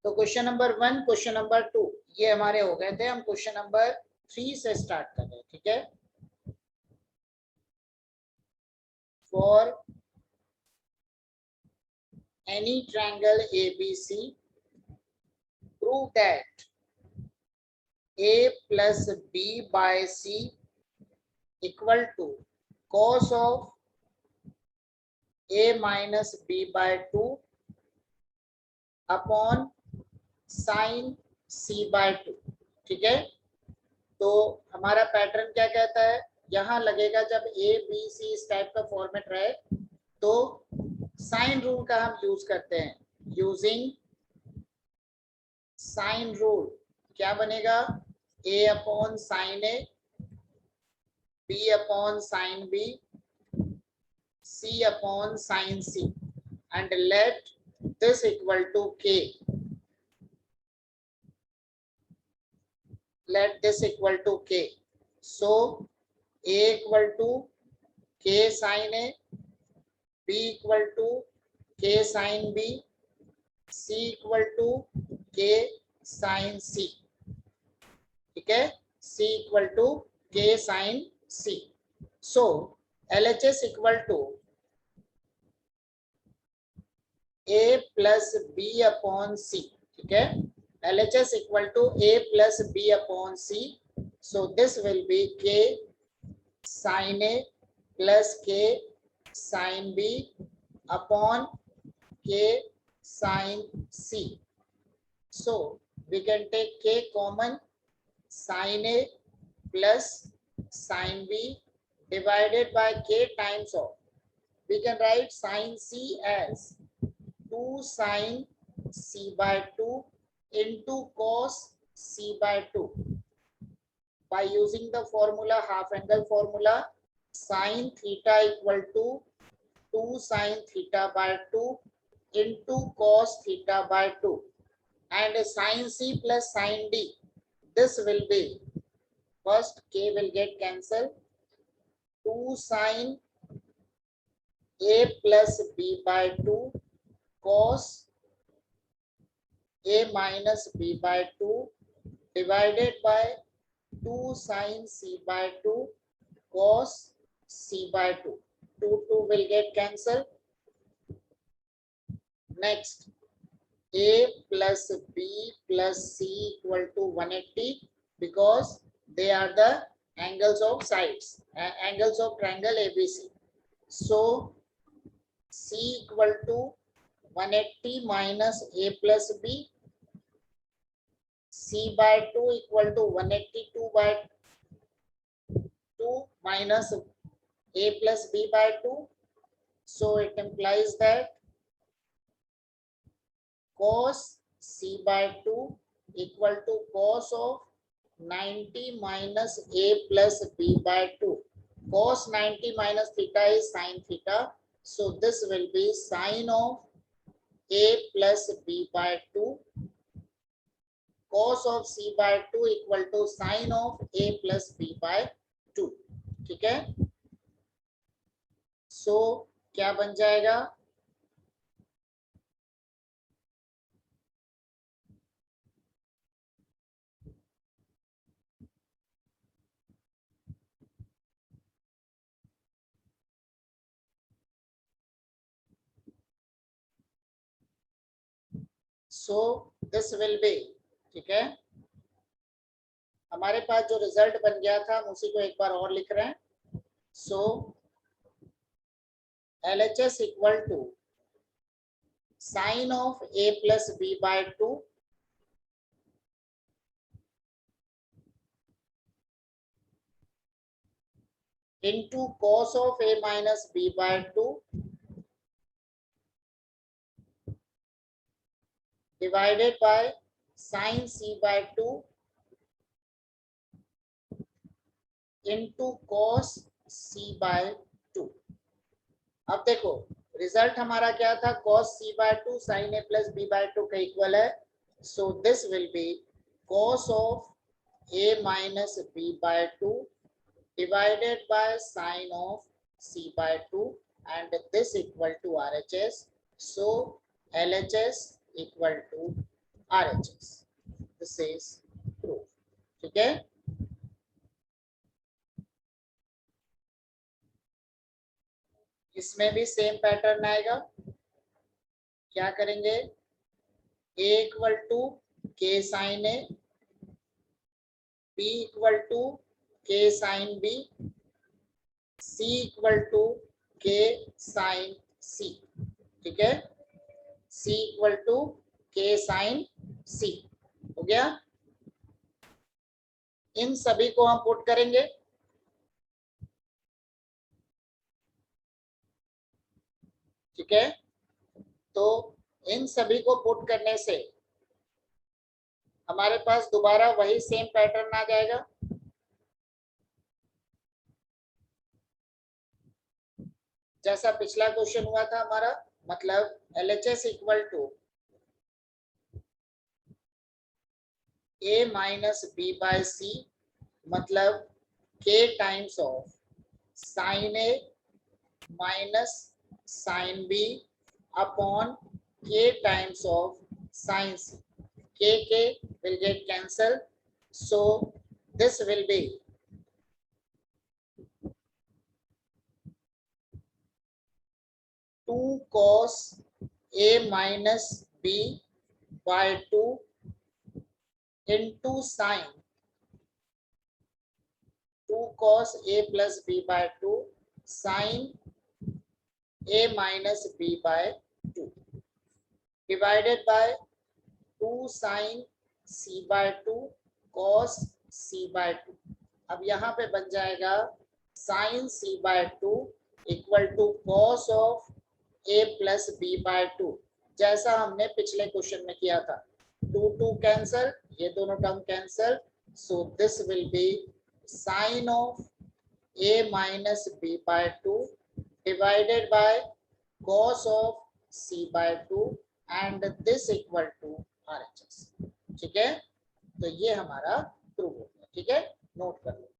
तो question number 1, question number 2 ये हमारे हो गए थे। हम क्वेश्चन नंबर 3 से स्टार्ट कर रहे हैं, ठीक है। For any triangle ABC, prove that A plus B by C equal to cos of A minus B by 2 upon sine C by 2, ठीक है। तो हमारा पैटर्न क्या कहता है, यहां लगेगा जब A B C इस टाइप का फॉर्मेट रहे तो साइन रूल का हम यूज करते हैं। यूजिंग साइन रूल क्या बनेगा, A upon sine A, B upon sine B, C upon sin C, and let this equal to K. Let this equal to K. So A equal to K sin A, B equal to K sin B, C equal to K sin C. ठीक है, C equal to K sin C. So LHS equal to A plus B upon C, ठीक है। LHS equal to A plus B upon C. So this will be K sin A plus K sin B upon K sin C. So we can take K common, sin A plus sin B divided by K times of, we can write sin C as 2 sin C by 2 into cos C by 2. By using the formula, half angle formula, sin theta equal to 2 sin theta by 2 into cos theta by 2. And sin C plus sin D, this will be, first K will get cancelled, 2 sin A plus B by 2 cos A minus B by 2 divided by 2 sin C by 2 cos C by 2. 2 will get cancelled. Next, A plus B plus C equal to 180 because they are the angles of sides, angles of triangle ABC. So C equal to 180 minus A plus B, C by 2 equal to 182 by 2 minus A plus B by 2. So it implies that cos C by 2 equal to cos of 90 minus A plus B by 2. Cos 90 minus theta is sin theta. So this will be sin of A plus B by 2. Cos of C by 2 equal to sin of A plus B by 2. ठीक है। सो क्या बन जाएगा, so this will be, ठीक है। हमारे पास जो result बन गया था हम उसी को एक बार और लिख रहे हैं। So LHS equal to sine of A plus B by 2 into cos of A minus B by 2 divided by sin C by 2 into cos C by 2। अब देखो रिजल्ट हमारा क्या था, cos C by 2 sin A plus B by 2 का equal है। So this will be cos of A minus B by 2 divided by sin of C by 2 and this equal to RHS. So LHS equal to RHS. This is proof. ठीक है. इसमें भी same pattern आएगा. क्या करेंगे? A equal to K sine A, B equal to K sine B, C equal to K sine C. ठीक है. C equal to K sine C. हो गया. इन सभी को हम पुट करेंगे. ठीक है. तो इन सभी को पुट करने से हमारे पास दोबारा वही सेम पैटर्न आ जाएगा. जैसा पिछला क्वेश्चन हुआ था हमारा, मतलब LHS equal to A minus B by C, मतलब K times of sine A minus sine B upon K times of sin C. K will get cancelled. So this will be 2 cos A minus B by 2 into sin 2 cos A plus B by 2 sin A minus B by 2 divided by 2 sin C by 2 cos C by 2. अब यहाँ पे बन जाएगा sin C by 2 equal to cos of A plus B by 2, जैसा हमने पिछले question में किया था. 2 कैंसल, ये दोनों term cancel. So this will be sin of A minus B by 2 divided by cos of C by 2 and this equal to RHS. ठीक है. तो ये हमारा प्रूफ हो गया. ठीक है. नोट कर लो.